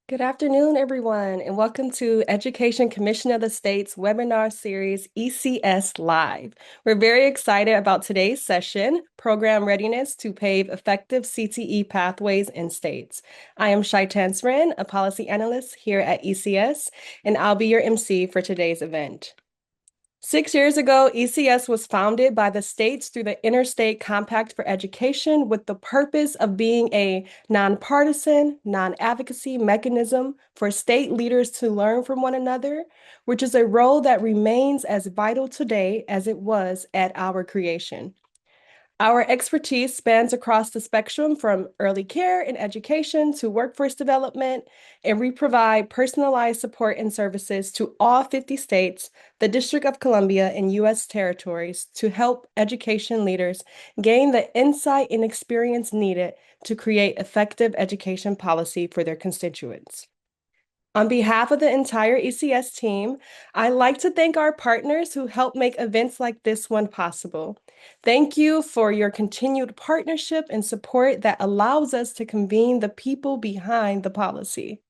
Good afternoon, everyone, and welcome to Education Commission of the State's webinar series, ECS Live. We're very excited about today's session, Program Readiness to Pave Effective CTE Pathways in States. I am Shaitan Sren, a policy analyst here at ECS, and I'll be your MC for today's event. 6 years ago, ECS was founded by the states through the Interstate Compact for Education with the purpose of being a nonpartisan, non-advocacy mechanism for state leaders to learn from one another, which is a role that remains as vital today as it was at our creation. Our expertise spans across the spectrum from early care and education to workforce development, and we provide personalized support and services to all 50 states, the District of Columbia, and U.S. territories to help education leaders gain the insight and experience needed to create effective education policy for their constituents. On behalf of the entire ECS team, I'd like to thank our partners who help make events like this one possible. Thank you for your continued partnership and support that allows us to convene the people behind the policy.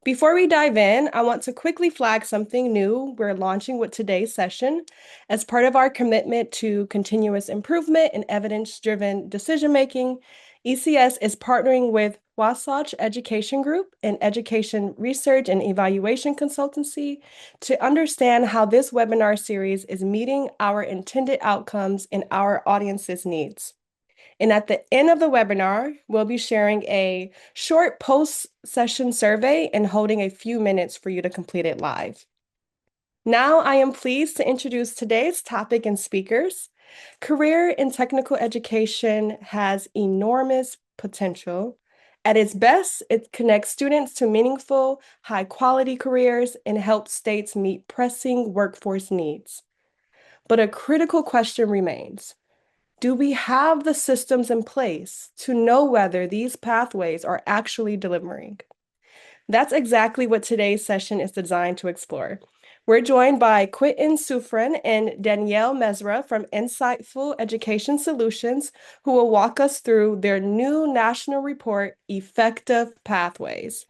Before we dive in, I want to quickly flag something new we're launching with today's session. As part of our commitment to continuous improvement and evidence-driven decision-making, ECS is partnering with Wasatch Education Group, an education research and evaluation consultancy, to understand how this webinar series is meeting our intended outcomes and our audience's needs. And at the end of the webinar, we'll be sharing a short post-session survey and holding a few minutes for you to complete it live. Now, I am pleased to introduce today's topic and speakers. Career and technical education has enormous potential. At its best, it connects students to meaningful, high-quality careers and helps states meet pressing workforce needs. But a critical question remains. Do we have the systems in place to know whether these pathways are actually delivering? That's exactly what today's session is designed to explore. We're joined by Quentin Sufrin and Danielle Mesra from Insightful Education Solutions, who will walk us through their new national report, Effective Pathways.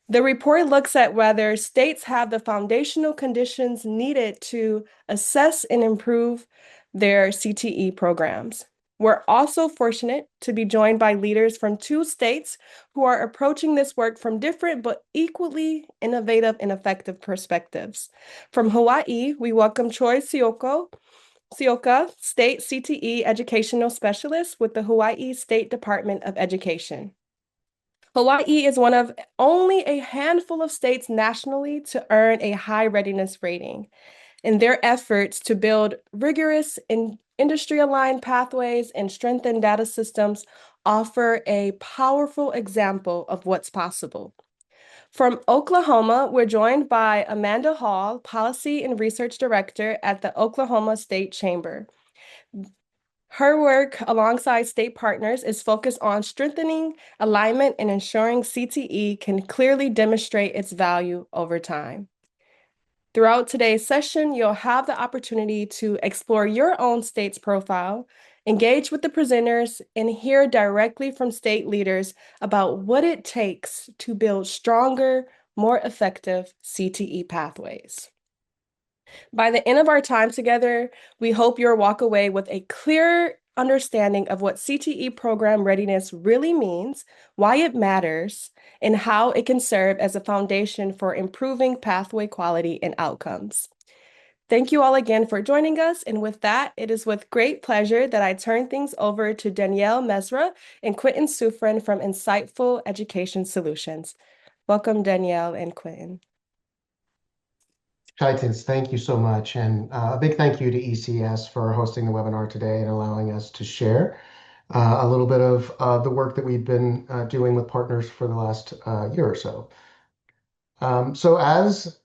The report looks at whether states have the foundational conditions needed to assess and improve their CTE programs. We're also fortunate to be joined by leaders from 2 states who are approaching this work from different but equally innovative and effective perspectives. From Hawaii, we welcome Troy Sioka, State CTE Educational Specialist with the Hawaii State Department of Education. Hawaii is one of only a handful of states nationally to earn a high readiness rating. In their efforts to build rigorous industry-aligned pathways and strengthen data systems, offer a powerful example of what's possible. From Oklahoma, we're joined by Amanda Hall, Policy and Research Director at the Oklahoma State Chamber. Her work alongside state partners is focused on strengthening alignment and ensuring CTE can clearly demonstrate its value over time. Throughout today's session, you'll have the opportunity to explore your own state's profile, engage with the presenters, and hear directly from state leaders about what it takes to build stronger, more effective CTE pathways. By the end of our time together, we hope you'll walk away with a clear understanding of what CTE program readiness really means, why it matters, and how it can serve as a foundation for improving pathway quality and outcomes. Thank you all again for joining us. And with that, it is with great pleasure that I turn things over to Danielle Mesra and Quentin Sufrin from Insightful Education Solutions. Welcome, Danielle and Quentin. Chaitins, thank you so much. And a big thank you to ECS for hosting the webinar today and allowing us to share a little bit of the work that we've been doing with partners for the last year or so. So as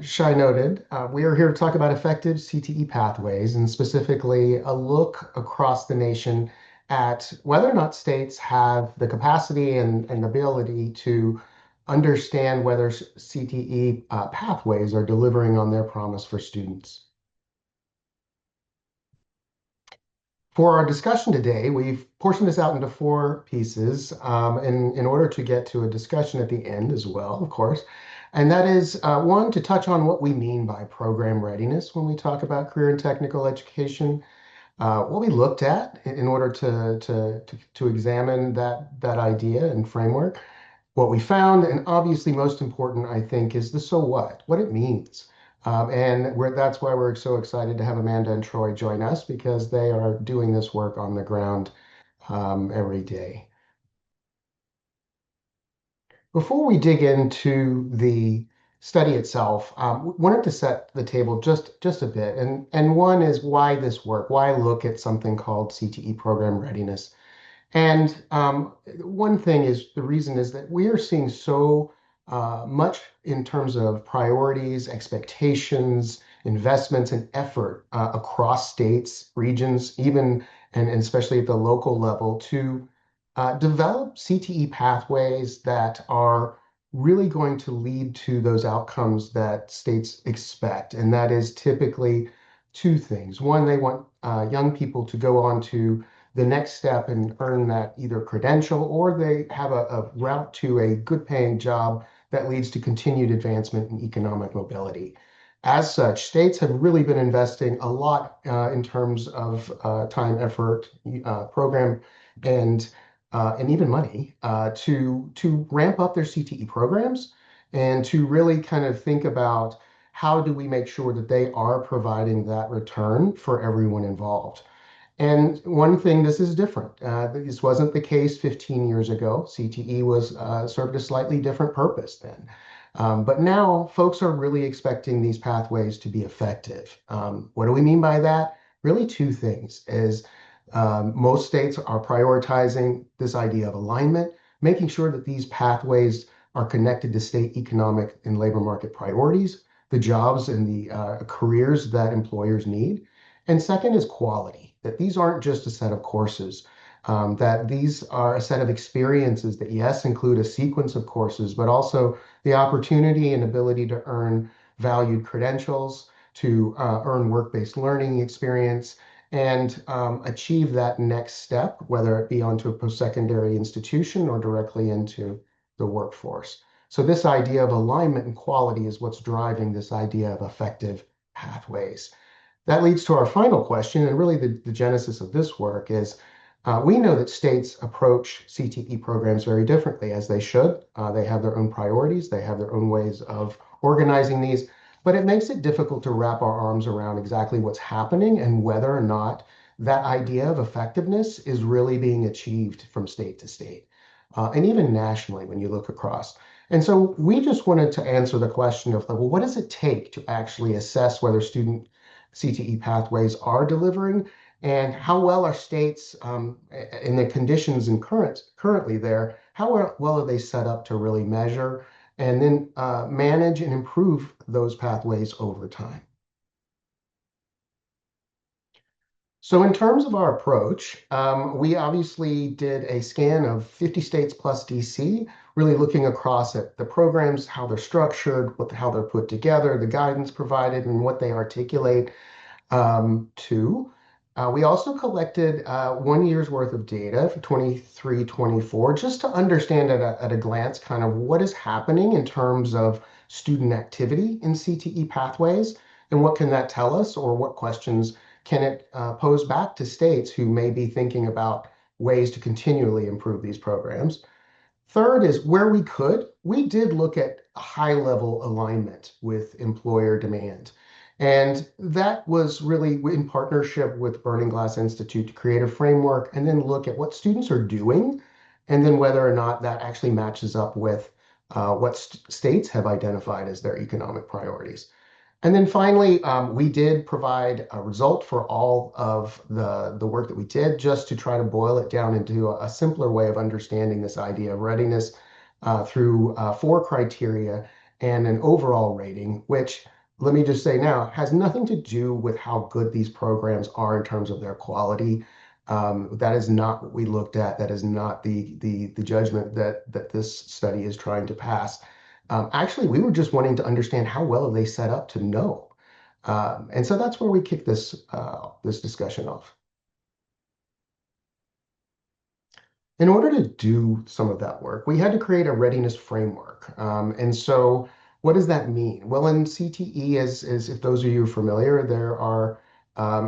Shai noted, we are here to talk about effective CTE pathways and specifically a look across the nation at whether or not states have the capacity and ability to understand whether CTE pathways are delivering on their promise for students. For our discussion today, we've portioned this out into four pieces in order to get to a discussion at the end as well, of course. And that is one, to touch on what we mean by program readiness when we talk about career and technical education, what we looked at in order to examine that idea and framework, what we found, and obviously most important, I think, is the so what it means. That's why we're so excited to have Amanda and Troy join us because they are doing this work on the ground every day. Before we dig into the study itself, wanted to set the table just a bit. And one is why this work, why look at something called CTE program readiness. And one thing is the reason is that we are seeing so much in terms of priorities, expectations, investments, and effort across states, regions, even and especially at the local level to develop CTE pathways that are really going to lead to those outcomes that states expect. And that is typically two things. One, they want young people to go on to the next step and earn that either credential or they have a route to a good paying job that leads to continued advancement in economic mobility. As such, states have really been investing a lot in terms of time, effort, program, and and even money to ramp up their CTE programs and to really kind of think about how do we make sure that they are providing that return for everyone involved. And one thing, this is different. This wasn't the case 15 years ago. CTE was served a slightly different purpose then. But now folks are really expecting these pathways to be effective. What do we mean by that? Really two things is most states are prioritizing this idea of alignment, making sure that these pathways are connected to state economic and labor market priorities, the jobs and the careers that employers need. And second is quality, that these aren't just a set of courses, that these are a set of experiences that, yes, include a sequence of courses, but also the opportunity and ability to earn valued credentials, to earn work-based learning experience, and achieve that next step, whether it be onto a post-secondary institution or directly into the workforce. So this idea of alignment and quality is what's driving this idea of effective pathways. That leads to our final question, and really the genesis of this work is we know that states approach CTE programs very differently, as they should. They have their own priorities, they have their own ways of organizing these, but it makes it difficult to wrap our arms around exactly what's happening and whether or not that idea of effectiveness is really being achieved from state to state, and even nationally when you look across. And so we just wanted to answer the question of, well, what does it take to actually assess whether student CTE pathways are delivering, and how well are states in the conditions currently there, how well are they set up to really measure and then manage and improve those pathways over time. So in terms of our approach, we obviously did a scan of 50 states plus DC, really looking across at the programs, how they're structured, how they're put together, the guidance provided, and what they articulate. Two, we also collected 1 year's worth of data for 23, 24, just to understand at a glance kind of what is happening in terms of student activity in CTE pathways, and what can that tell us, or what questions can it pose back to states who may be thinking about ways to continually improve these programs. Third is where we could, we did look at high level alignment with employer demand. And that was really in partnership with Burning Glass Institute to create a framework and then look at what students are doing and then whether or not that actually matches up with what states have identified as their economic priorities. And then finally, we did provide a result for all of the work that we did just to try to boil it down into a simpler way of understanding this idea of readiness through four criteria and an overall rating, which let me just say now has nothing to do with how good these programs are in terms of their quality. That is not what we looked at. That is not the judgment that this study is trying to pass. Actually, we were just wanting to understand how well are they set up to know. And so that's where we kick this discussion off. In order to do some of that work, we had to create a readiness framework. And so, what does that mean? Well, in CTE, as if those of you are familiar, there are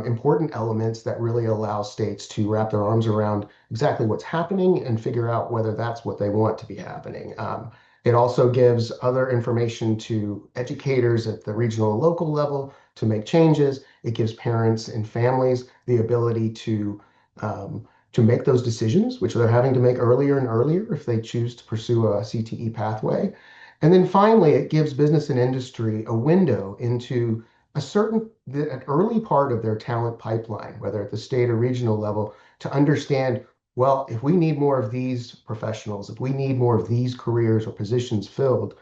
important elements that really allow states to wrap their arms around exactly what's happening and figure out whether that's what they want to be happening. It also gives other information to educators at the regional and local level to make changes. It gives parents and families the ability um, to make those decisions, which they're having to make earlier and earlier if they choose to pursue a CTE pathway. And then finally, it gives business and industry a window into an early part of their talent pipeline, whether at the state or regional level, to understand, well, if we need more of these professionals, if we need more of these careers or positions filled,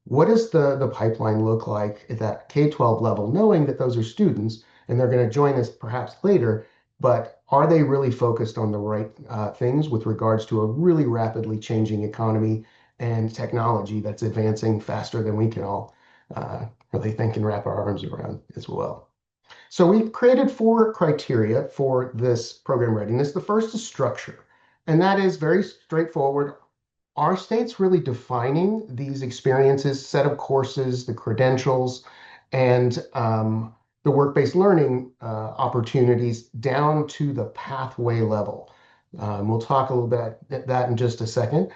what does the pipeline look like at that K-12 level, knowing that those are students and they're going to join us perhaps later, but are they really focused on the right things with regards to a really rapidly changing economy and technology that's advancing faster than we can all really think and wrap our arms around as well? So we've created four criteria for this program readiness. The first is structure, and that is very straightforward. Are states really defining these experiences, set of courses, the credentials, and the work-based learning opportunities down to the pathway level? We'll talk a little bit about that in just a second.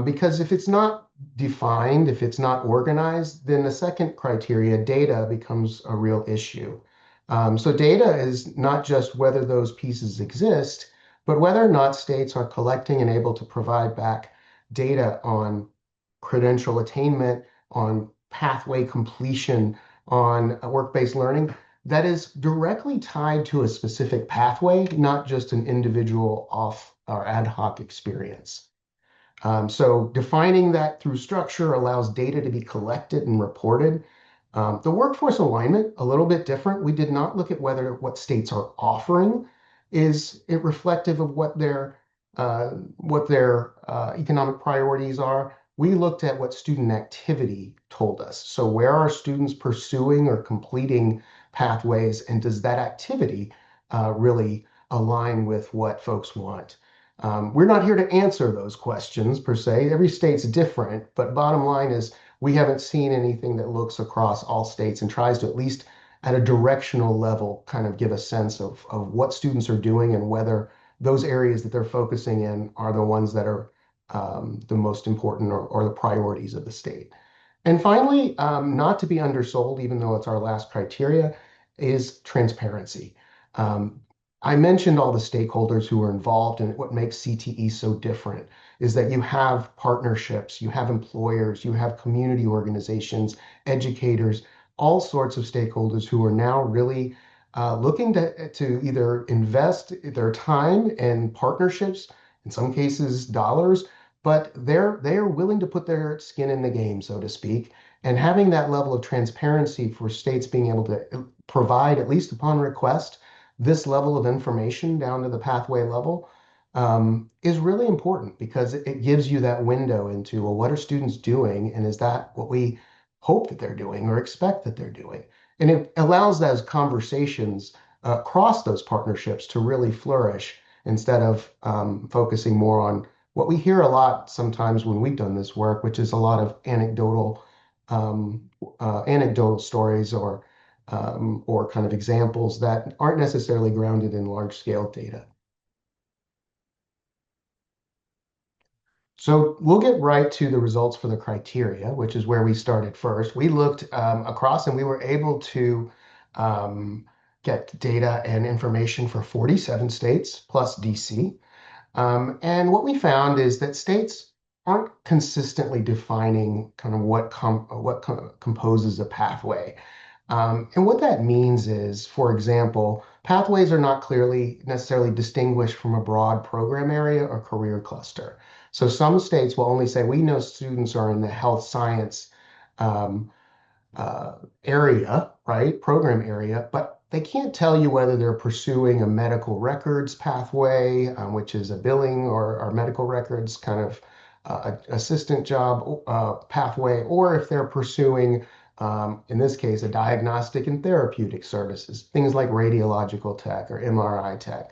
Because if it's not defined, if it's not organized, then the second criteria, data, becomes a real issue. So data is not just whether those pieces exist, but whether or not states are collecting and able to provide back data on credential attainment, on pathway completion, on work-based learning that is directly tied to a specific pathway, not just an individual off or ad hoc experience. So defining that through structure allows data to be collected and reported. The workforce alignment, a little bit different. We did not look at whether what states are offering is it reflective of what their economic priorities are. We looked at what student activity told us. So where are students pursuing or completing pathways, and does that activity really align with what folks want? We're not here to answer those questions per se. Every state's different, but bottom line is we haven't seen anything that looks across all states and tries to, at least at a directional level, kind of give a sense of what students are doing and whether those areas that they're focusing in are the ones that are the most important or the priorities of the state. And finally, not to be undersold, even though it's our last criteria, is transparency. Um, I mentioned all the stakeholders who are involved, and what makes CTE so different is that you have partnerships, you have employers, you have community organizations, educators, all sorts of stakeholders who are now really looking to either invest their time and partnerships, in some cases dollars, but they're willing to put their skin in the game, so to speak. And having that level of transparency for states being able to provide, at least upon request, this level of information down to the pathway level is really important because it gives you that window into, well, what are students doing? And is that what we hope that they're doing or expect that they're doing? And it allows those conversations across those partnerships to really flourish instead of focusing more on what we hear a lot sometimes when we've done this work, which is a lot of anecdotal stories or kind of examples that aren't necessarily grounded in large scale data. So we'll get right to the results for the criteria, which is where we started first. We looked across and we were able to um, get data and information for 47 states plus DC. And what we found is that states aren't consistently defining kind of composes a pathway. And what that means is, for example, pathways are not clearly necessarily distinguished from a broad program area or career cluster. So some states will only say, we know students are in the health science um, uh, area, right, program area, but they can't tell you whether they're pursuing a medical records pathway, which is a billing or medical records kind of assistant job pathway, or if they're pursuing, in this case, a diagnostic and therapeutic services, things like radiological tech or MRI tech.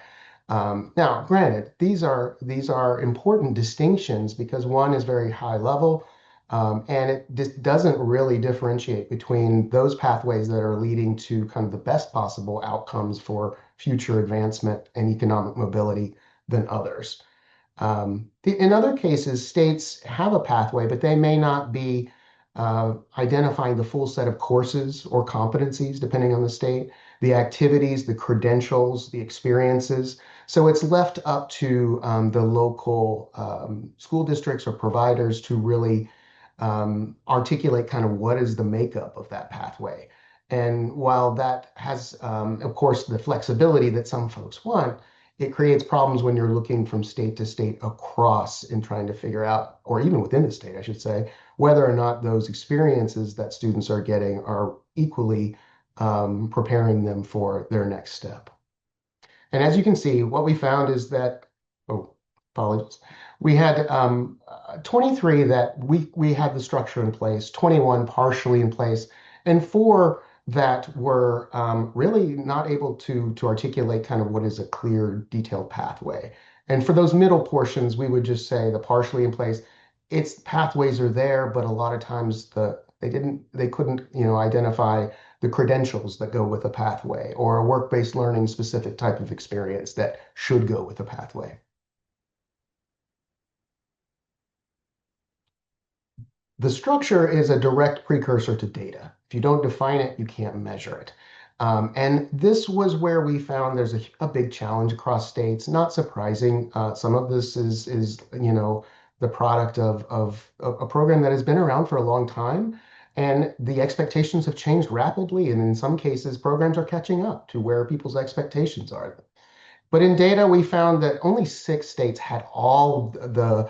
Now, granted, these are important distinctions because one is very high level, and it just doesn't really differentiate between those pathways that are leading to kind of the best possible outcomes for future advancement and economic mobility than others. In other cases, states have a pathway, but they may not be identifying the full set of courses or competencies, depending on the state, the activities, the credentials, the experiences. So it's left up to the local school districts or providers to really articulate kind of what is the makeup of that pathway. And while that has, of course, the flexibility that some folks want, it creates problems when you're looking from state to state across and trying to figure out, or even within the state, I should say, whether or not those experiences that students are getting are equally preparing them for their next step. And as you can see, what we found is that, oh, apologies. We had 23 that we had the structure in place, 21 partially in place, and four that were really not able to articulate kind of what is a clear, detailed pathway. And for those middle portions, we would just say the partially in place, its pathways are there, but a lot of times they couldn't, identify the credentials that go with a pathway or a work-based learning specific type of experience that should go with a pathway. The structure is a direct precursor to data. If you don't define it, you can't measure it. And this was where we found there's a big challenge across states. Not surprising. Some of this is the product of a program that has been around for a long time. And the expectations have changed rapidly. And in some cases, programs are catching up to where people's expectations are. But in data, we found that only 6 states had all the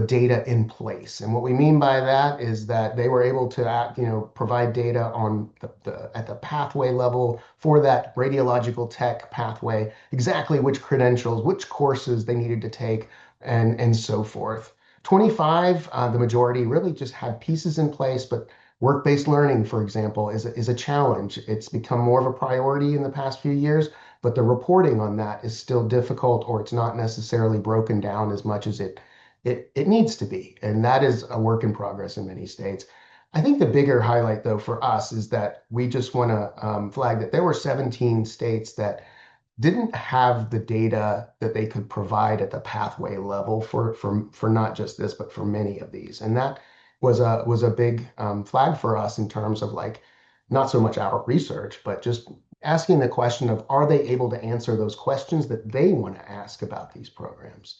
data in place. And what we mean by that is that they were able to provide data on at the pathway level for that radiological tech pathway, exactly which credentials, which courses they needed to take, and so forth. 25, the majority really just had pieces in place, but work-based learning, for example, is a challenge. It's become more of a priority in the past few years, but the reporting on that is still difficult, or it's not necessarily broken down as much as it needs to be. And that is a work in progress in many states. I think the bigger highlight, though, for us is that we just want to flag that there were 17 states that didn't have the data that they could provide at the pathway level for not just this, but for many of these. And that was a big flag for us in terms of like not so much our research, but just asking the question of are they able to answer those questions that they want to ask about these programs?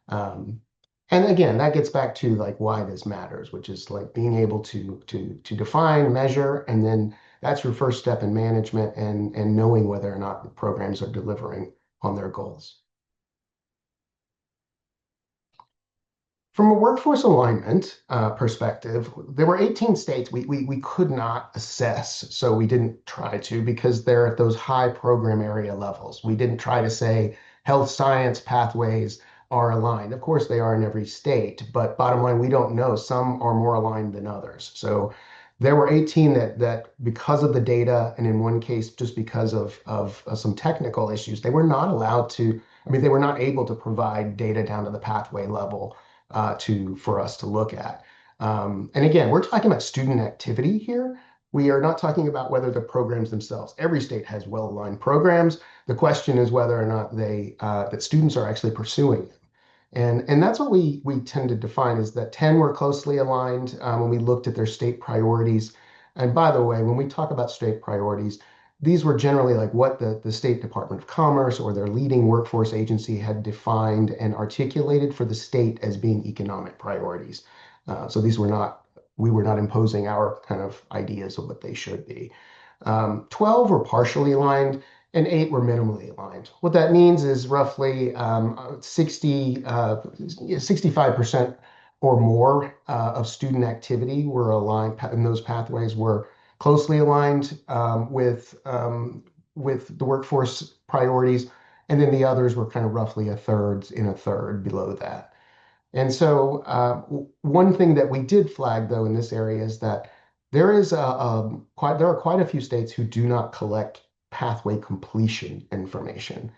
Um, and again, that gets back to like why this matters, which is like being able to define, measure, and then that's your first step in management and knowing whether or not the programs are delivering on their goals. From a workforce alignment perspective, there were 18 states we could not assess, so we didn't try to because they're at those high program area levels. We didn't try to say health science pathways are aligned. Of course, they are in every state, but bottom line, we don't know. Some are more aligned than others. So there were 18 that because of the data, and in one case, just because of some technical issues, they were not allowed to, I mean, they were not able to provide data down to the pathway level for us to look at. And again, we're talking about student activity here. We are not talking about whether the programs themselves. Every state has well-aligned programs. The question is whether or not that students are actually pursuing them. And that's what we tend to define is that 10 were closely aligned when we looked at their state priorities. And by the way, when we talk about state priorities, these were generally like what the State Department of Commerce or their leading workforce agency had defined and articulated for the state as being economic priorities. So we were not imposing our kind of ideas of what they should be. 12 were partially aligned and 8 were minimally aligned. What that means is roughly 65% or more of student activity were aligned, and those pathways were closely aligned with the workforce priorities, and then the others were kind of roughly a third in a third below that. And so one thing that we did flag though in this area is that there are quite a few states who do not collect pathway completion information.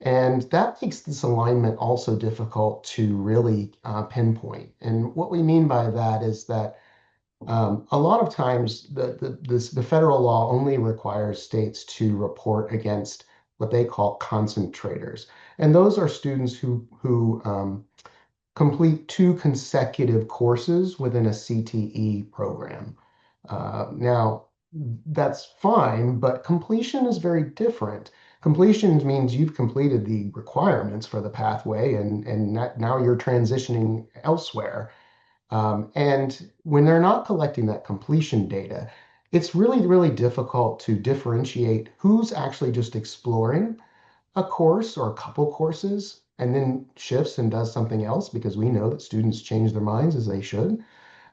And that makes this alignment also difficult to really pinpoint. And what we mean by that is that a lot of times the federal law only requires states to report against what they call concentrators. And those are students who complete two consecutive courses within a CTE program. Now, that's fine, but completion is very different. Completion means you've completed the requirements for the pathway and now you're transitioning elsewhere. And when they're not collecting that completion data, it's really, really difficult to differentiate who's actually just exploring a course or a couple courses and then shifts and does something else because we know that students change their minds as they should,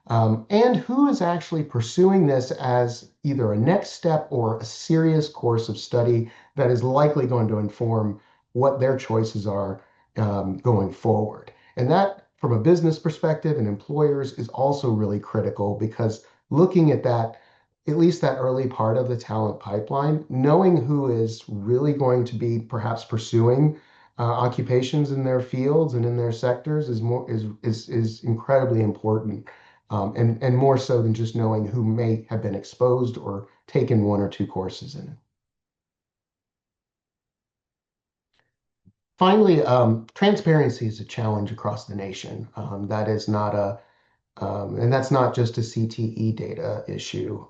and who is actually pursuing this as either a next step or a serious course of study that is likely going to inform what their choices are going forward. And that, from a business perspective and employers, is also really critical because looking at that, at least that early part of the talent pipeline, knowing who is really going to be perhaps pursuing occupations in their fields and in their sectors is incredibly important, and more so than just knowing who may have been exposed or taken one or two courses in it. Finally, transparency is a challenge across the nation. That is not and that's not just a CTE data issue.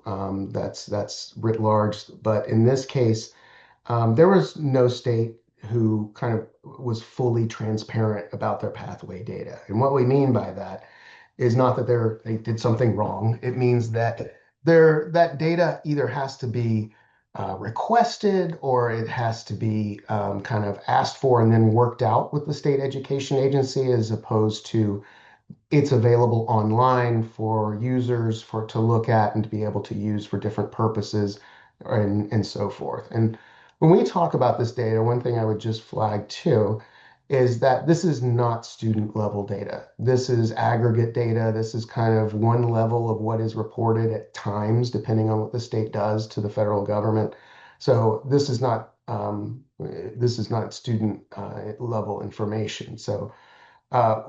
That's writ large. But in this case, there was no state who kind of was fully transparent about their pathway data. And what we mean by that is not that they did something wrong. It means that that data either has to be requested or it has to be kind of asked for and then worked out with the state education agency, as opposed to it's available online for users for to look at and to be able to use for different purposes and so forth. And when we talk about this data, one thing I would just flag too is that this is not student level data. This is aggregate data. This is kind of one level of what is reported at times, depending on what the state does to the federal government. So this is not student level information. So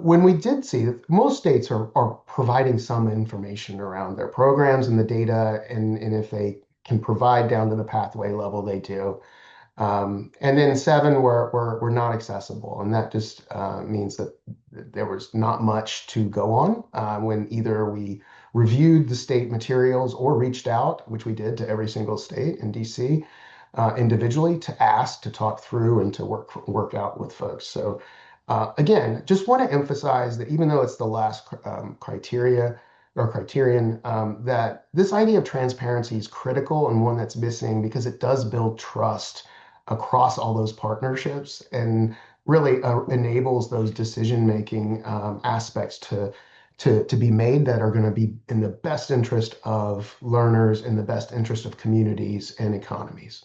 when we did see that most states are providing some information around their programs and the data, and if they can provide down to the pathway level, they do. And then seven were not accessible, and that just means that there was not much to go on when either we reviewed the state materials or reached out, which we did to every single state in DC individually to ask, to talk through, and to work out with folks. So again, just want to emphasize that even though it's the last criteria or criterion, that this idea of transparency is critical and one that's missing because it does build trust across all those partnerships and really enables those decision-making aspects to be made that are going to be in the best interest of learners, in the best interest of communities and economies.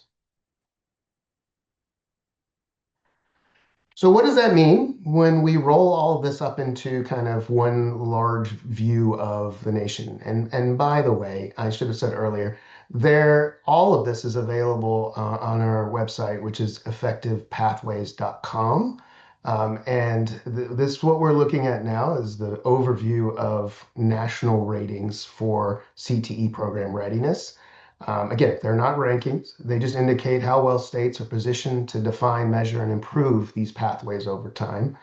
So what does that mean when we roll all of this up into kind of one large view of the nation? And by the way, I should have said earlier, all of this is available on our website, which is effectivepathways.com. And this, what we're looking at now is the overview of national ratings for CTE program readiness. Again, they're not rankings. They just indicate how well states are positioned to define, measure, and improve these pathways over time.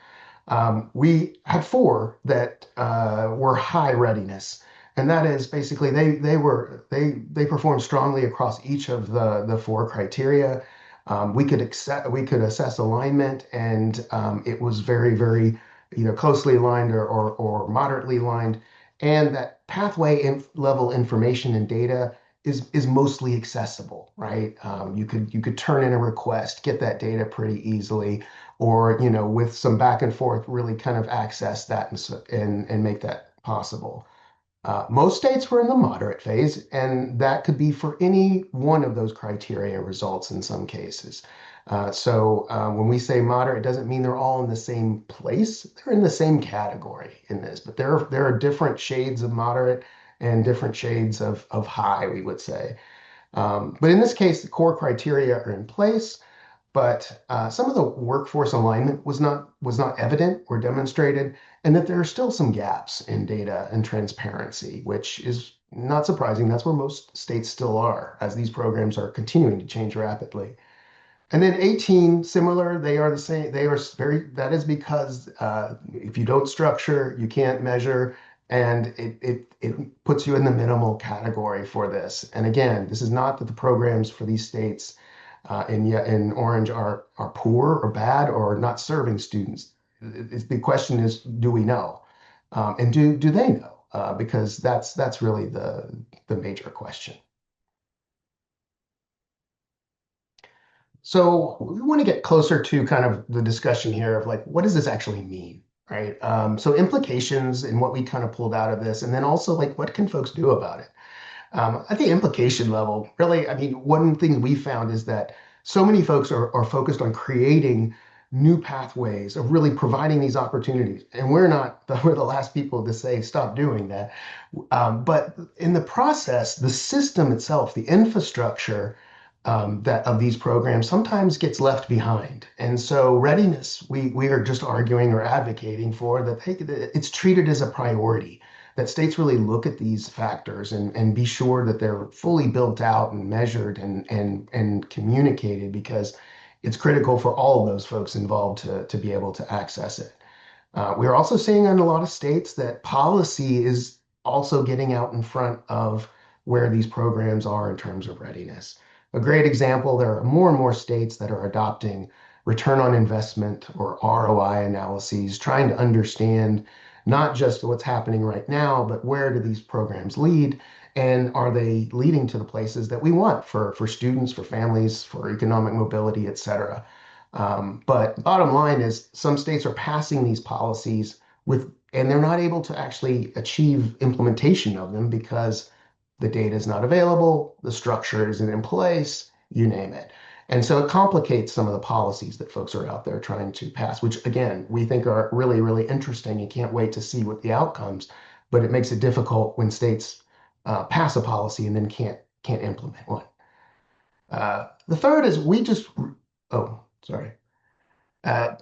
We had four that were high readiness, and that is basically they performed strongly across each of the four criteria. We could assess alignment, and it was very, very either closely aligned or moderately aligned, and that level information and data is mostly accessible, right? You could turn in a request, get that data pretty easily, or with some back and forth, really kind of access that and make that possible. Most states were in the moderate phase, and that could be for any one of those criteria results in some cases. When we say moderate, it doesn't mean they're all in the same place. They're in the same category in this, but there are different shades of moderate and different shades of high, we would say. But in this case, the core criteria are in place. but some of the workforce alignment was not evident or demonstrated, and that there are still some gaps in data and transparency, which is not surprising. That's where most states still are, as these programs are continuing to change rapidly. And then 18, similar, they are the same. They are very, that is because if you don't structure, you can't measure, and it puts you in the minimal category for this. And again, this is not that the programs for these states in orange are poor or bad or not serving students. The question is, do we know? And do they know? Because that's really the major question. So we want to get closer to kind of the discussion here of like, what does this actually mean, right? So implications and what we kind of pulled out of this, and then also like, what can folks do about it? At the implication level, really, I mean, one thing we found is that so many folks are focused on creating new pathways of really providing these opportunities. And we're the last people to say, stop doing that. But in the process, the system itself, the infrastructure that of these programs sometimes gets left behind. And so readiness, we are just arguing or advocating for that it's treated as a priority, that states really look at these factors and be sure that they're fully built out and measured and communicated because it's critical for all of those folks involved to be able to access it. We're also seeing in a lot of states that policy is also getting out in front of where these programs are in terms of readiness. A great example, there are more and more states that are adopting return on investment or ROI analyses, trying to understand not just what's happening right now, but where do these programs lead? And are they leading to the places that we want for students, for families, for economic mobility, et cetera? But bottom line is some states are passing these policies and they're not able to actually achieve implementation of them because the data is not available, the structure isn't in place, you name it. And so it complicates some of the policies that folks are out there trying to pass, which again, we think are really, really interesting. You can't wait to see what the outcomes, but it makes it difficult when states pass a policy and then can't implement one. The third is oh, sorry. Uh,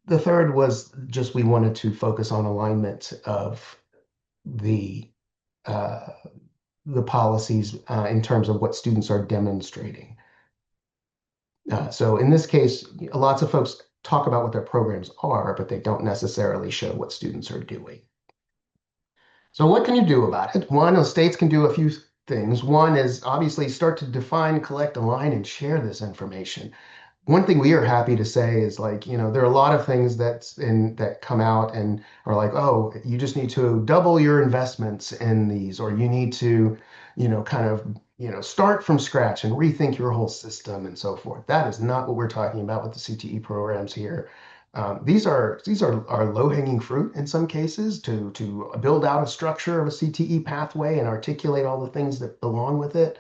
the third was just we wanted to focus on alignment of the uh, the policies in terms of what students are demonstrating. So in this case, lots of folks talk about what their programs are, but they don't necessarily show what students are doing. So what can you do about it? One, the states can do a few things. One is obviously start to define, collect, align, and share this information. One thing we are happy to say is like, there are a lot of things that come out and are like, oh, you just need to double your investments in these, or you need to, kind of, start from scratch and rethink your whole system and so forth. That is not what we're talking about with the CTE programs here. These are low-hanging fruit in some cases to build out a structure of a CTE pathway and articulate all the things that belong with it,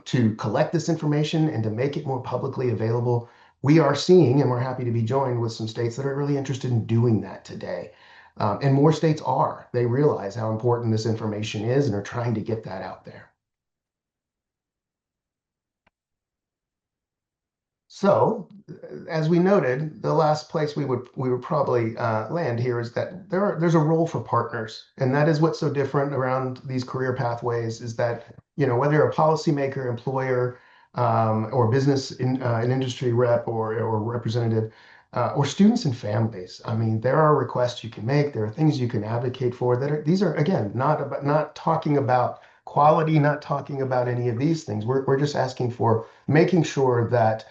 to collect this information and to make it more publicly available. We are seeing, and we're happy to be joined with some states that are really interested in doing that today. And more states are. They realize how important this information is and are trying to get that out there. So, as we noted, the last place we would probably land here is that there's a role for partners, and that is what's so different around these career pathways is that whether you're a policymaker, employer, or business an industry rep or representative, or students and families. I mean, there are requests you can make. There are things you can advocate for. These are again not talking about quality, not talking about any of these things. We're just asking for making sure that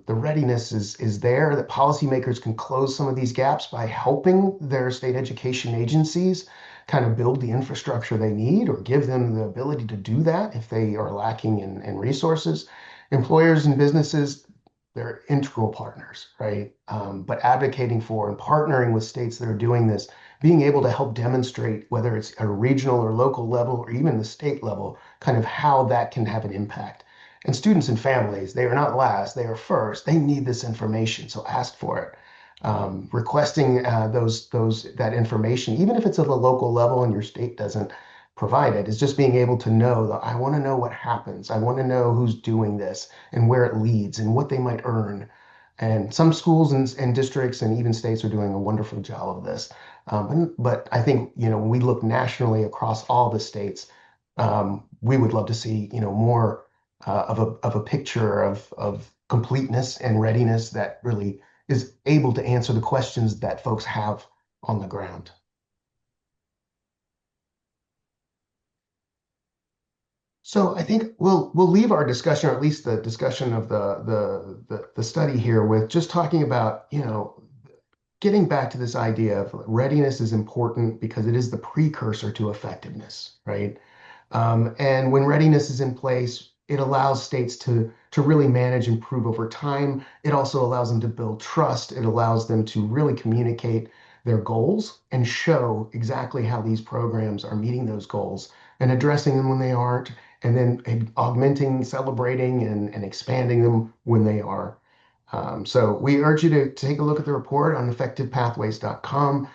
the readiness is there, that policymakers can close some of these gaps by helping their state education agencies kind of build the infrastructure they need or give them the ability to do that if they are lacking in resources. Employers and businesses, they're integral partners, right? But advocating for and partnering with states that are doing this, being able to help demonstrate whether it's at a regional or local level or even the state level, kind of how that can have an impact. And students and families, they are not last, they are first. They need this information, so ask for it. Requesting that information, even if it's at a local level and your state doesn't provided, is just being able to know that I want to know what happens. I want to know who's doing this and where it leads and what they might earn. And some schools and districts and even states are doing a wonderful job of this. But I think, when we look nationally across all the states, we would love to see, more of a picture of completeness and readiness that really is able to answer the questions that folks have on the ground. So I think we'll leave our discussion, or at least the discussion of the study here, with just talking about, getting back to this idea of readiness is important because it is the precursor to effectiveness, right? And when readiness is in place, it allows states to really manage and improve over time. It also allows them to build trust. It allows them to really communicate their goals and show exactly how these programs are meeting those goals and addressing them when they aren't, and then augmenting, celebrating, and expanding them when they are. So we urge you to take a look at the report on effectivepathways.com.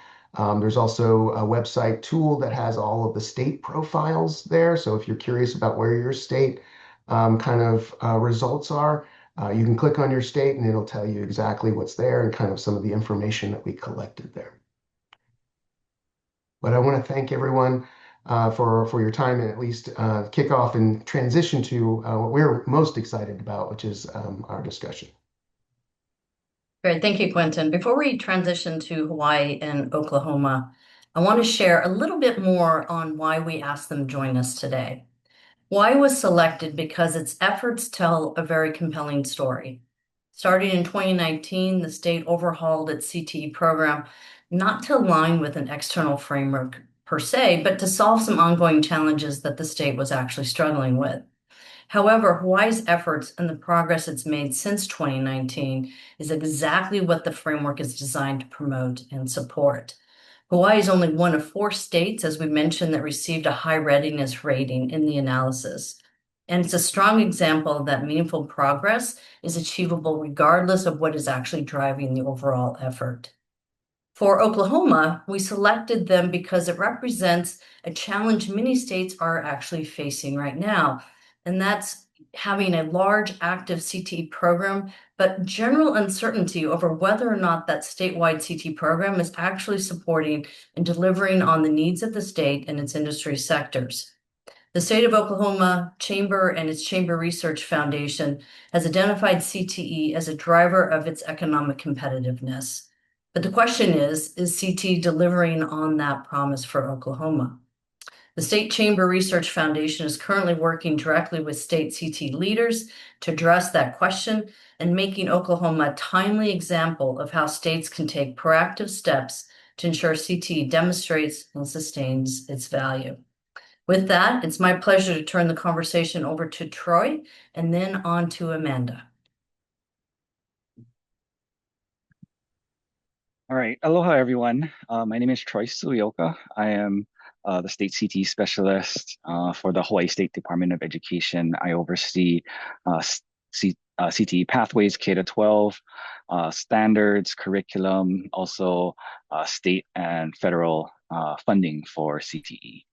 There's also a website tool that has all of the state profiles there. So if you're curious about where your state results are, you can click on your state and it'll tell you exactly what's there and kind of some of the information that we collected there. But I want to thank everyone for your time, and at least kick off and transition to what we're most excited about, which is our discussion. Great, thank you, Quentin. Before we transition to Hawaii and Oklahoma, I want to share a little bit more on why we asked them to join us today. Hawaii was selected because its efforts tell a very compelling story. Starting in 2019, the state overhauled its CTE program, not to align with an external framework per se, but to solve some ongoing challenges that the state was actually struggling with. However, Hawaii's efforts and the progress it's made since 2019 is exactly what the framework is designed to promote and support. Hawaii is only one of 4 states, as we mentioned, that received a high readiness rating in the analysis. And it's a strong example that meaningful progress is achievable regardless of what is actually driving the overall effort. For Oklahoma, we selected them because it represents a challenge many states are actually facing right now, and that's having a large active CTE program, but general uncertainty over whether or not that statewide CTE program is actually supporting and delivering on the needs of the state and its industry sectors. The State of Oklahoma Chamber and its Chamber Research Foundation has identified CTE as a driver of its economic competitiveness. But the question is CTE delivering on that promise for Oklahoma? The State Chamber Research Foundation is currently working directly with state CTE leaders to address that question and making Oklahoma a timely example of how states can take proactive steps to ensure CTE demonstrates and sustains its value. With that, it's my pleasure to turn the conversation over to Troy and then on to Amanda. All right. Aloha, everyone. My name is Troy Suyoka. I am the state CTE specialist for the Hawaii State Department of Education. I oversee CTE pathways, K-12, standards, curriculum, also state and federal funding for CTE.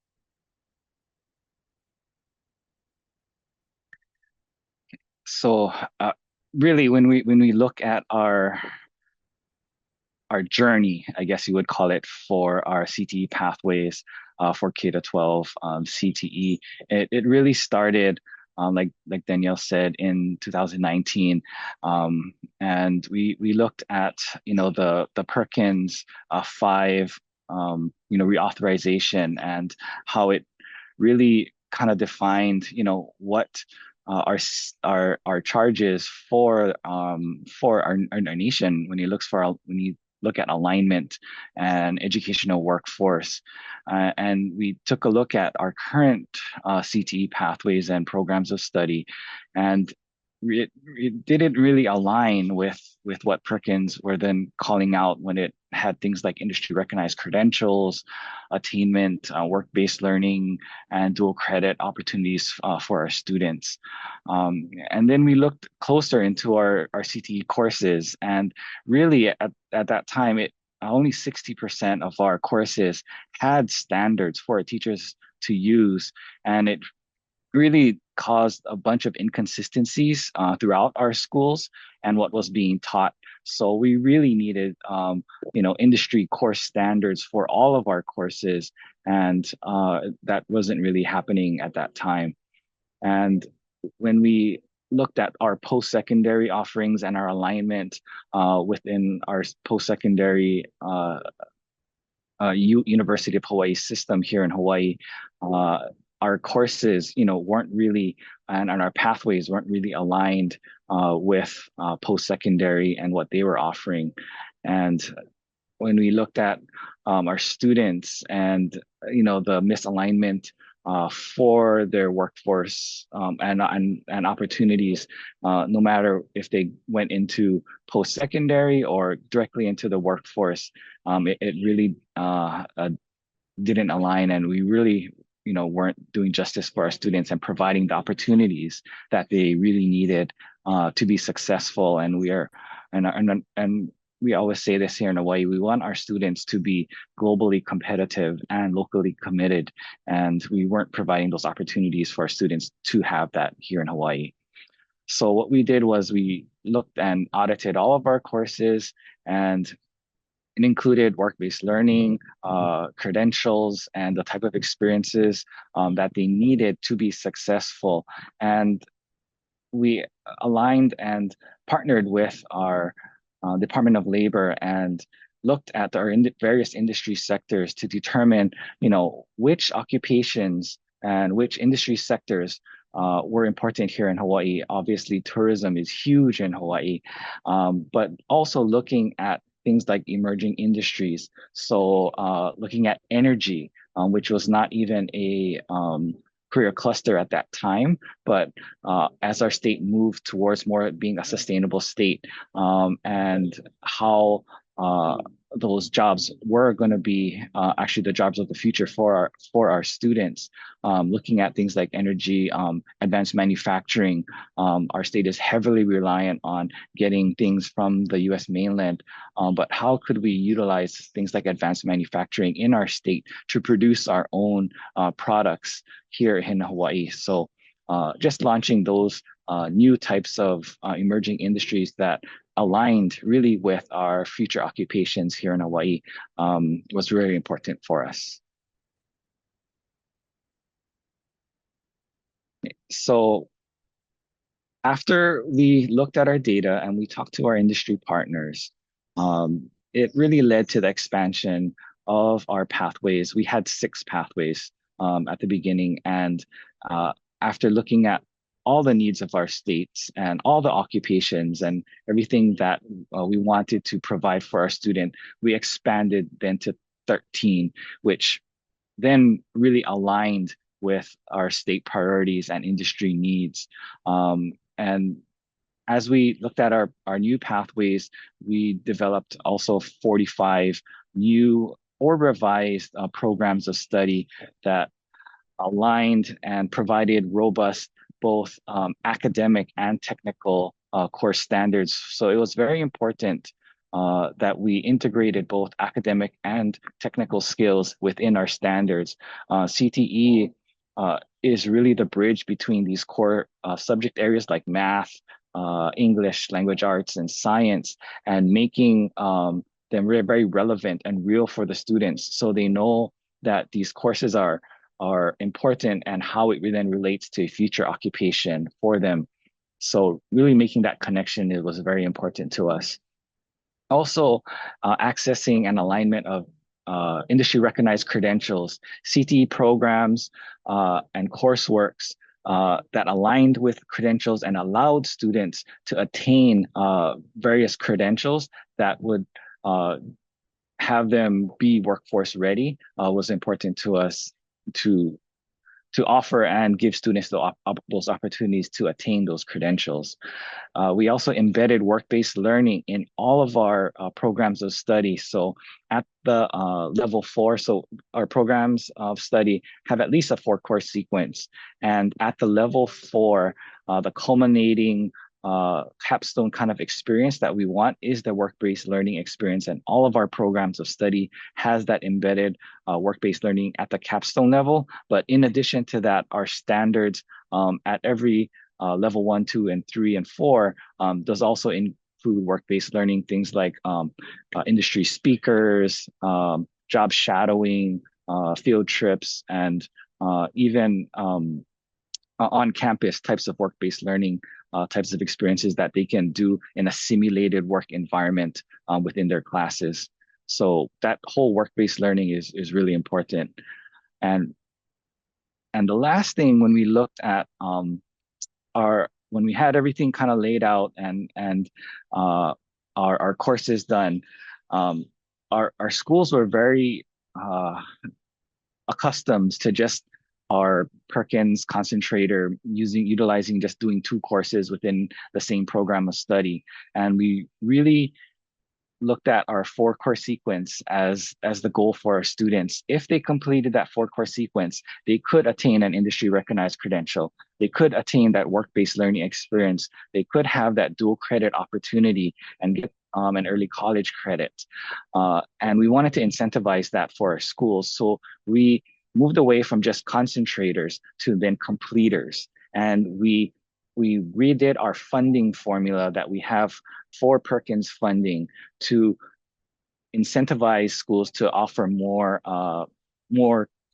So really, when we look at our journey, I guess you would call it, for our CTE pathways for K-12 CTE, it really started, like Danielle said, in 2019, and we looked at the Perkins 5 reauthorization and how it really kind of defined what our charges for our nation when you look at alignment and educational workforce. And we took a look at our current CTE pathways and programs of study, and it didn't really align with what Perkins were then calling out when it had things like industry recognized credentials, attainment, work-based learning, and dual credit opportunities for our students. And then we looked closer into our CTE courses, and really at that time, only 60% of our courses had standards for a teacher's to use, and it really caused a bunch of inconsistencies throughout our schools and what was being taught. So we really needed, industry course standards for all of our courses, and that wasn't really happening at that time. And when we looked at our post-secondary offerings and our alignment within our post-secondary University of Hawaii system here in Hawaii, our courses, weren't really, and our pathways weren't really aligned with post-secondary and what they were offering. And when we looked at our students and, the misalignment for their workforce and opportunities, no matter if they went into post-secondary or directly into the workforce, it really didn't align, and we really weren't doing justice for our students and providing the opportunities that they really needed to be successful. And we always say this here in Hawaii: we want our students to be globally competitive and locally committed, and we weren't providing those opportunities for our students to have that here in Hawaii. So what we did was we looked and audited all of our courses, and it included work-based learning, credentials, and the type of experiences that they needed to be successful. And we aligned and partnered with our Department of Labor and looked at our various industry sectors to determine, which occupations and which industry sectors were important here in Hawaii. Obviously, tourism is huge in Hawaii, but also looking at things like emerging industries. So looking at energy, which was not even a career cluster at that time, but as our state moved towards more being a sustainable state, and how those jobs were going to be actually the jobs of the future for our students. Looking at things like energy, advanced manufacturing, our state is heavily reliant on getting things from the U.S. mainland, but how could we utilize things like advanced manufacturing in our state to produce our own products here in Hawaii? So just launching those new types of emerging industries that aligned really with our future occupations here in Hawaii was very important for us. So after we looked at our data and we talked to our industry partners, it really led to the expansion of our pathways. We had 6 pathways at the beginning, and after looking at all the needs of our states and all the occupations and everything that we wanted to provide for our student, we expanded then to 13, which then really aligned with our state priorities and industry needs. And as we looked at our new pathways, we developed also 45 new or revised programs of study that aligned and provided robust both academic and technical course standards. So it was very important that we integrated both academic and technical skills within our standards. CTE is really the bridge between these core subject areas like math, English, language arts, and science, and making them very relevant and real for the students, so they know that these courses are important and how it then relates to a future occupation for them. So really making that connection, it was very important to us. Also, accessing and alignment of industry recognized credentials, CTE programs, and courseworks that aligned with credentials and allowed students to attain various credentials that would have them be workforce ready was important to us to offer and give students those opportunities to attain those credentials. We also embedded work-based learning in all of our programs of study. So at the level 4, so our programs of study have at least a 4-course sequence. And at the level 4, the culminating capstone kind of experience that we want is the work-based learning experience, and all of our programs of study has that embedded work-based learning at the capstone level. But in addition to that, our standards at every level 1, 2, and 3, and 4 does also include work-based learning, things like industry speakers, job shadowing, field trips, and even on-campus types of work-based learning types of experiences that they can do in a simulated work environment within their classes. So that whole work-based learning is really important. And the last thing, when we looked at when we had everything kind of laid out and our courses done, our schools were very accustomed to just our Perkins concentrator utilizing just doing 2 courses within the same program of study. And we really looked at our 4-course sequence as the goal for our students. If they completed that 4-course sequence, they could attain an industry recognized credential. They could attain that work-based learning experience. They could have that dual credit opportunity and get an early college credit. And we wanted to incentivize that for our schools. So we moved away from just concentrators to then completers. And we redid our funding formula that we have for Perkins funding to incentivize schools to offer more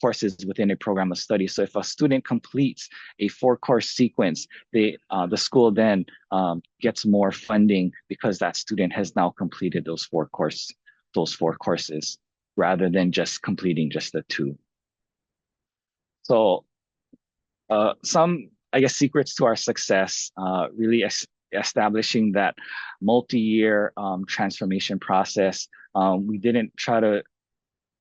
courses within a program of study. So if a student completes a 4-course sequence, the school then gets more funding because that student has now completed those 4 courses rather than just completing just the 2. So some, I guess, secrets to our success, really establishing that multi-year transformation process. We didn't try to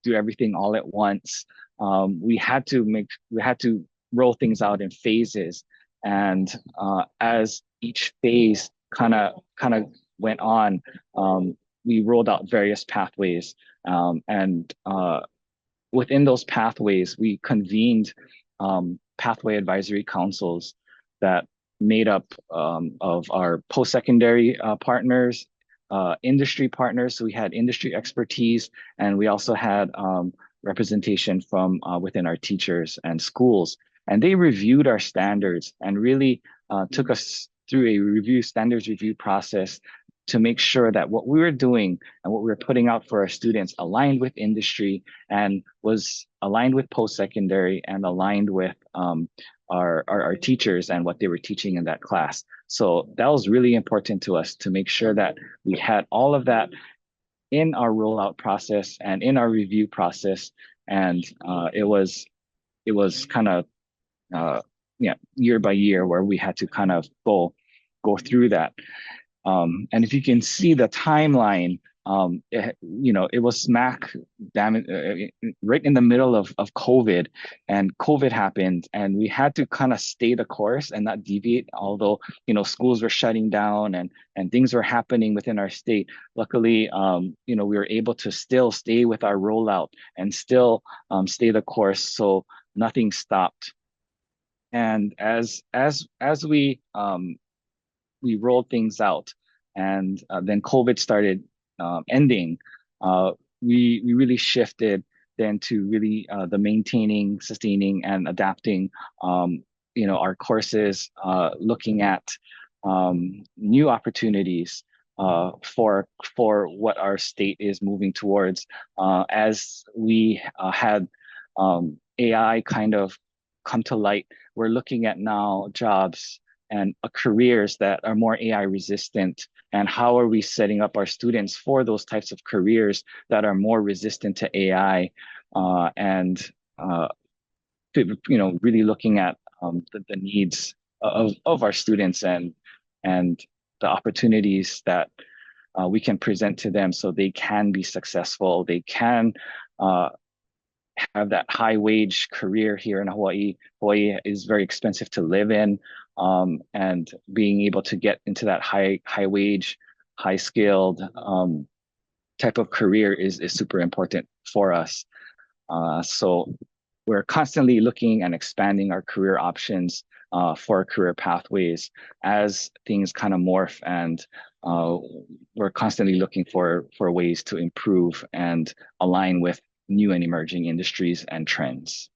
do everything all at once. We had to roll things out in phases, and as each phase kind of went on, we rolled out various pathways, and within those pathways, we convened pathway advisory councils that made up of our post-secondary partners, industry partners. So we had industry expertise, and we also had representation from within our teachers and schools. And they reviewed our standards and really took us through a standards review process to make sure that what we were doing and what we were putting out for our students aligned with industry and was aligned with post-secondary and aligned with our teachers and what they were teaching in that class. So that was really important to us to make sure that we had all of that in our rollout process and in our review process. And it was kind of year by year where we had to kind of go through that. And if you can see the timeline, it was smack right in the middle of COVID, and COVID happened, and we had to kind of stay the course and not deviate. Although schools were shutting down and things were happening within our state, luckily, we were able to still stay with our rollout and still stay the course, so nothing stopped. And as we rolled things out, and then COVID started ending. We really shifted then to really the maintaining, sustaining, and adapting our courses, looking at new opportunities for what our state is moving towards. As we had AI kind of come to light, we're looking at now jobs and careers that are more AI resistant, and how are we setting up our students for those types of careers that are more resistant to AI, and really looking at the needs of our students and the opportunities that we can present to them so they can be successful. They can have that high wage career here in Hawaii. Hawaii is very expensive to live in, and being able to get into that high wage, high skilled type of career is super important for us. So we're constantly looking and expanding our career options for career pathways as things kind of morph, and uh, we're constantly looking for ways to improve and align with new and emerging industries and trends.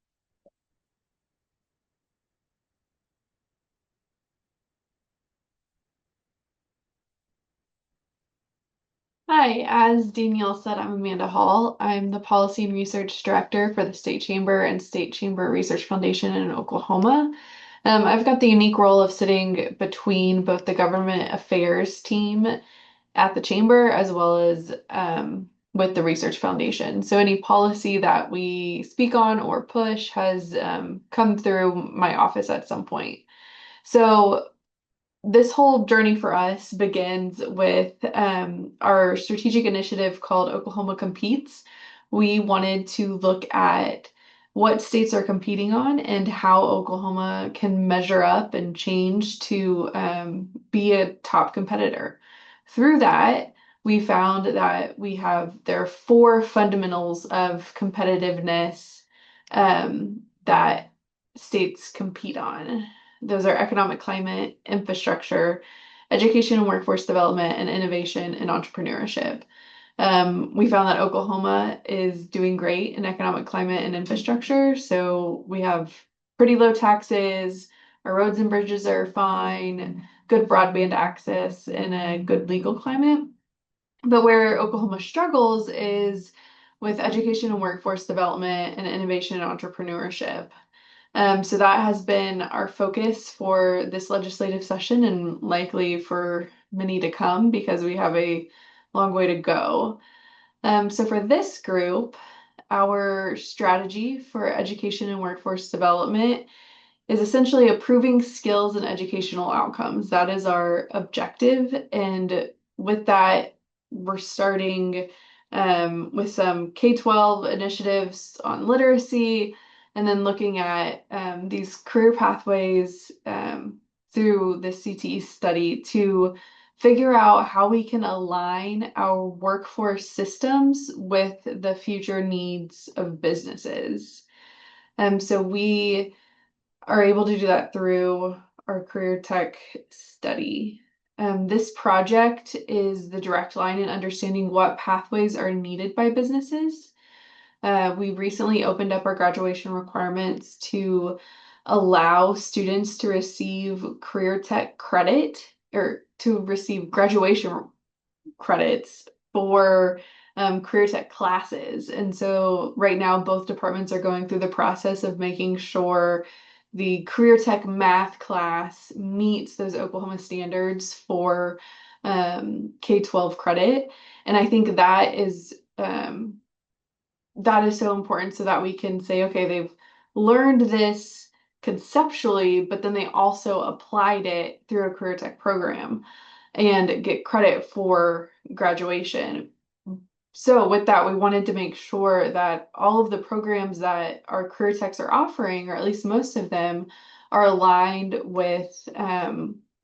Hi, as Danielle said, I'm Amanda Hall. I'm the Policy and Research Director for the State Chamber and State Chamber Research Foundation in Oklahoma. I've got the unique role of sitting between both the government affairs team at the Chamber as well as with the Research Foundation. So any policy that we speak on or push has come through my office at some point. So this whole journey for us begins with our strategic initiative called Oklahoma Competes. We wanted to look at what states are competing on and how Oklahoma can measure up and change to be a top competitor. Through that, we found that there are four fundamentals of competitiveness that states compete on. Those are economic climate, infrastructure, education and workforce development, and innovation and entrepreneurship. We found that Oklahoma is doing great in economic climate and infrastructure. So we have pretty low taxes, our roads and bridges are fine, good broadband access, and a good legal climate. But where Oklahoma struggles is with education and workforce development and innovation and entrepreneurship. So that has been our focus for this legislative session and likely for many to come because we have a long way to go. So for this group, our strategy for education and workforce development is essentially improving skills and educational outcomes. That is our objective. And with that, we're starting with some K-12 initiatives on literacy, and then looking at these career pathways through the CTE study to figure out how we can align our workforce systems with the future needs of businesses. So we are able to do that through our career tech study. This project is the direct line in understanding what pathways are needed by businesses. We recently opened up our graduation requirements to allow students to receive career tech credit or to receive graduation credits for career tech classes. And so right now, both departments are going through the process of making sure the career tech math class meets those Oklahoma standards for K-12 credit. And I think that is so important so that we can say, okay, they've learned this conceptually, but then they also applied it through a career tech program and get credit for graduation. So with that, we wanted to make sure that all of the programs that our career techs are offering, or at least most of them, are aligned with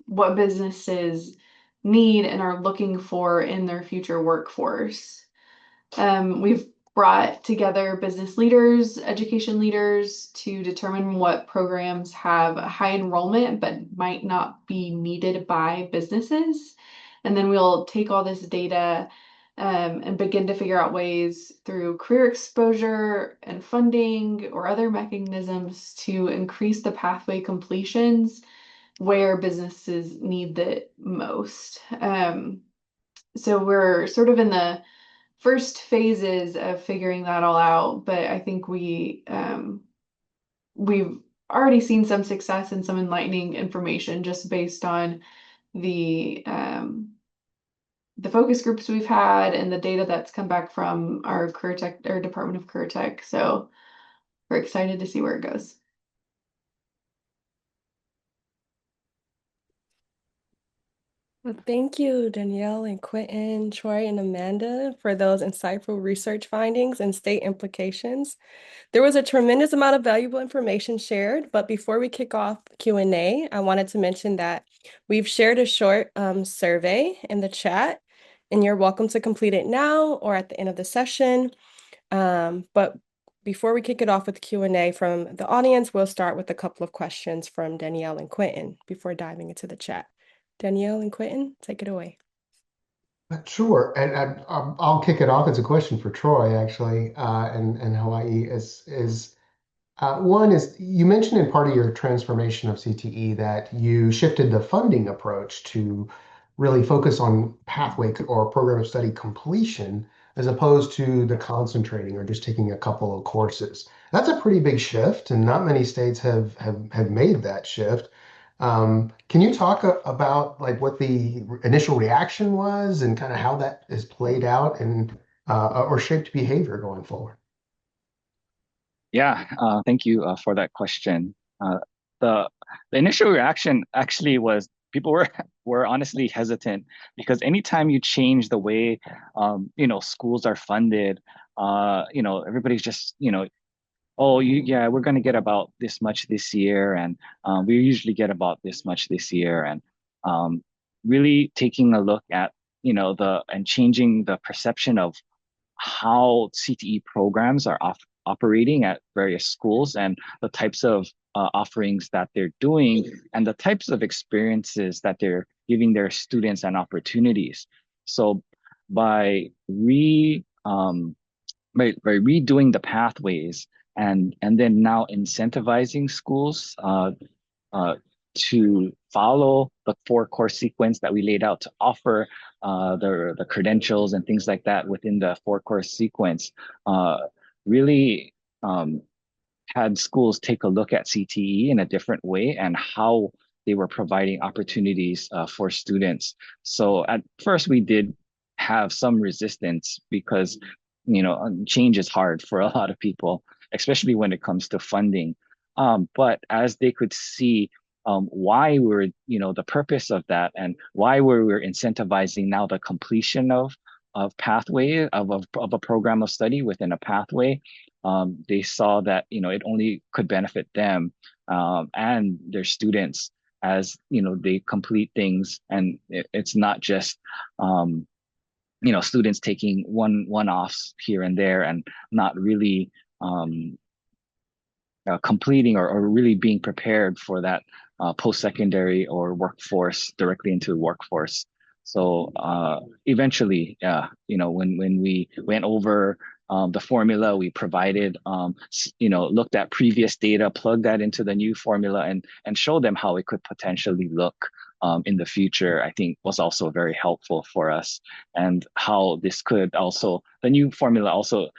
what businesses need and are looking for in their future workforce. We've brought together business leaders, education leaders to determine what programs have a high enrollment but might not be needed by businesses. And then we'll take all this data and begin to figure out ways through career exposure and funding or other mechanisms to increase the pathway completions where businesses need it most. So we're sort of in the first phases of figuring that all out, but I think we've already seen some success and some enlightening information just based on the focus groups we've had and the data that's come back from our career tech or Department of Career Tech. So we're excited to see where it goes. Well, thank you, Danielle and Quentin, Troy, and Amanda for those insightful research findings and state implications. There was a tremendous amount of valuable information shared, but before we kick off Q&A, I wanted to mention that we've shared a short survey in the chat, and you're welcome to complete it now or at the end of the session. But Before we kick it off with Q&A from the audience, we'll start with a couple of questions from Danielle and Quentin before diving into the chat. Danielle and Quentin, take it away. Sure, and I'll kick it off. It's a question for Troy, actually, and Hawaii is one is you mentioned in part of your transformation of CTE that you shifted the funding approach to really focus on pathway or program of study completion as opposed to the concentrating or just taking a couple of courses. That's a pretty big shift, and not many states have made that shift. Can you talk about like what the initial reaction was and kind of how that is played out and or shaped behavior going forward? Yeah, thank you for that question. The the initial reaction actually was people were honestly hesitant because anytime you change the way schools are funded, everybody's just oh, yeah, we're going to get about this much this year, and we usually get about this much this year, and um, really taking a look at the and changing the perception of how CTE programs are operating at various schools and the types of offerings that they're doing and the types of experiences that they're giving their students and opportunities. So by by redoing the pathways and then now incentivizing schools to follow the four course sequence that we laid out to offer the credentials and things like that within the four course sequence, really had schools take a look at CTE in a different way and how they were providing opportunities for students. So at first we did have some resistance because change is hard for a lot of people, especially when it comes to funding. But as they could see why we're, the purpose of that and why we're incentivizing now the completion of pathway of a program of study within a pathway, they saw that it only could benefit them and their students as they complete things, and it's not just students taking one-offs here and there and not really completing or really being prepared for that post-secondary or workforce directly into the workforce. So eventually, when we went over the formula we provided, looked at previous data, plugged that into the new formula, and showed them how it could potentially look in the future, I think was also very helpful for us. And how this could also, the new formula also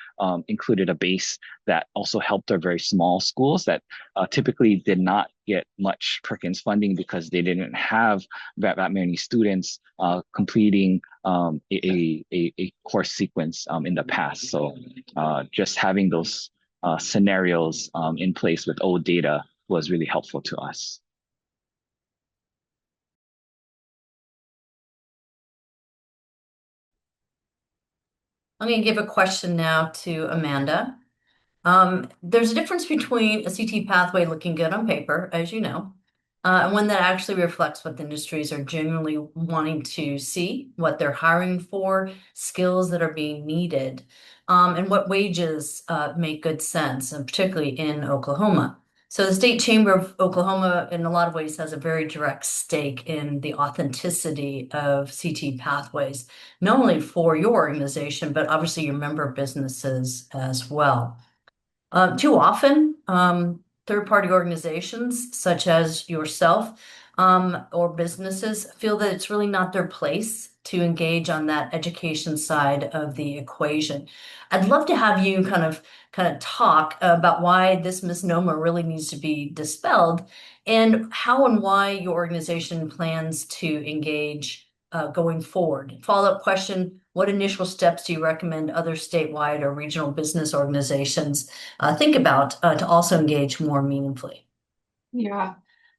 included a base that also helped our very small schools that typically did not get much Perkins funding because they didn't have that many students completing a course sequence in the past. So just having those scenarios in place with old data was really helpful to us. I'm going to give a question now to Amanda. There's a difference between a CT pathway looking good on paper, as you know, and one that actually reflects what the industries are genuinely wanting to see, what they're hiring for, skills that are being needed, and what wages make good sense, and particularly in Oklahoma. So the State Chamber of Oklahoma, in a lot of ways, has a very direct stake in the authenticity of CT pathways, not only for your organization, but obviously your member businesses as well. Too often, third-party organizations such as yourself or businesses feel that it's really not their place to engage on that education side of the equation. I'd love to have you kind of talk about why this misnomer really needs to be dispelled and how and why your organization plans to engage going forward. Follow-up question, what initial steps do you recommend other statewide or regional business organizations think about to also engage more meaningfully? Yeah,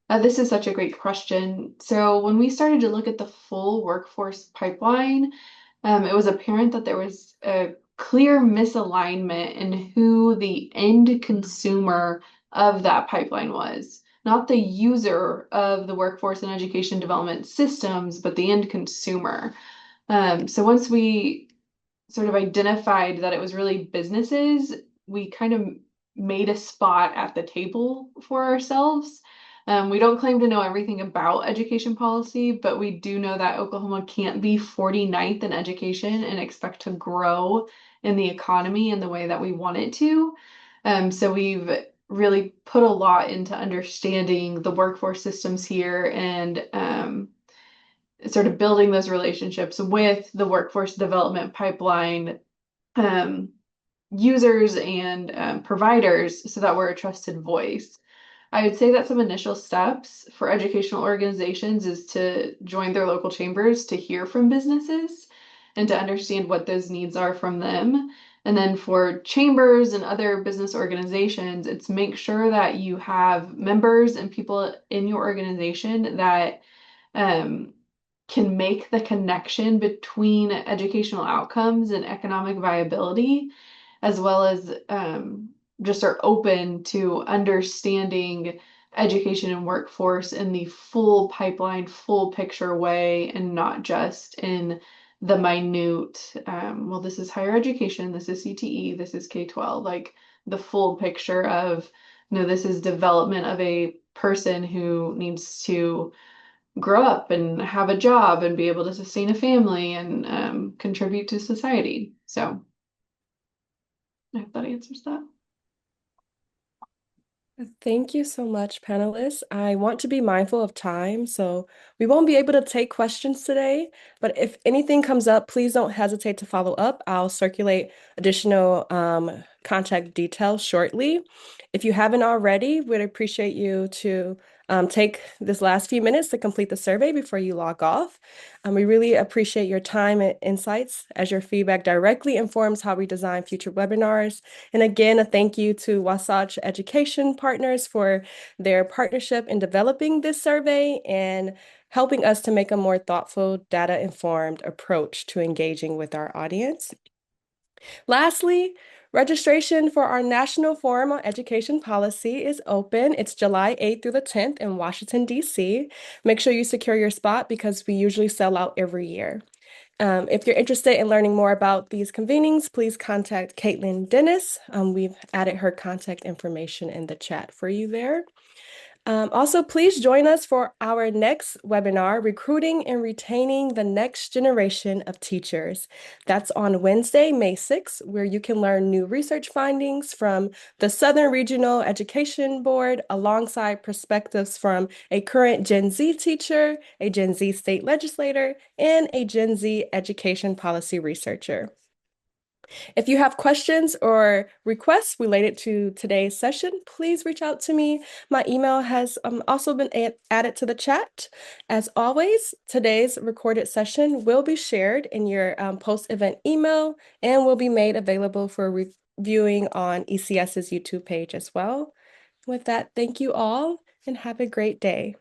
this is such a great question. So when we started to look at the full workforce pipeline, it was apparent that there was a clear misalignment in who the end consumer of that pipeline was. Not the user of the workforce and education development systems, but the end consumer. So once we sort of identified that it was really businesses we kind of made a spot at the table for ourselves. We don't claim to know everything about education policy, but we do know that Oklahoma can't be 49th in education and expect to grow in the economy in the way that we want it to. So we've really put a lot into understanding the workforce systems here and sort of building those relationships with the workforce development pipeline um, users and providers so that we're a trusted voice. I would say that some initial steps for educational organizations is to join their local chambers to hear from businesses and to understand what those needs are from them. And then for chambers and other business organizations, it's make sure that you have members and people in your organization that um, can make the connection between educational outcomes and economic viability, as well as just are open to understanding education and workforce in the full pipeline, full picture way, and not just in the minute, well, this is higher education, this is CTE, this is K-12, like the full picture of, this is development of a person who needs to grow up and have a job and be able to sustain a family and contribute to society. So I hope that answers that. Thank you so much, panelists. I want to be mindful of time, so we won't be able to take questions today, but if anything comes up, please don't hesitate to follow up. I'll circulate additional contact details shortly. If you haven't already, we'd appreciate you to take this last few minutes to complete the survey before you log off. We really appreciate your time and insights as your feedback directly informs how we design future webinars. And again, a thank you to Wasatch Education Partners for their partnership in developing this survey and helping us to make a more thoughtful, data-informed approach to engaging with our audience. Lastly, registration for our National Forum on Education Policy is open. It's July 8th through the 10th in Washington, D.C. Make sure you secure your spot because we usually sell out every year. If you're interested in learning more about these convenings, please contact Caitlin Dennis. We've added her contact information in the chat for you there. Also, please join us for our next webinar, Recruiting and Retaining the Next Generation of Teachers. That's on Wednesday, May 6th, where you can learn new research findings from the Southern Regional Education Board alongside perspectives from a current Gen Z teacher, a Gen Z state legislator, and a Gen Z education policy researcher. If you have questions or requests related to today's session, please reach out to me. My email has also been added to the chat. As always, today's recorded session will be shared in your post-event email and will be made available for reviewing on ECS's YouTube page as well. With that, thank you all and have a great day.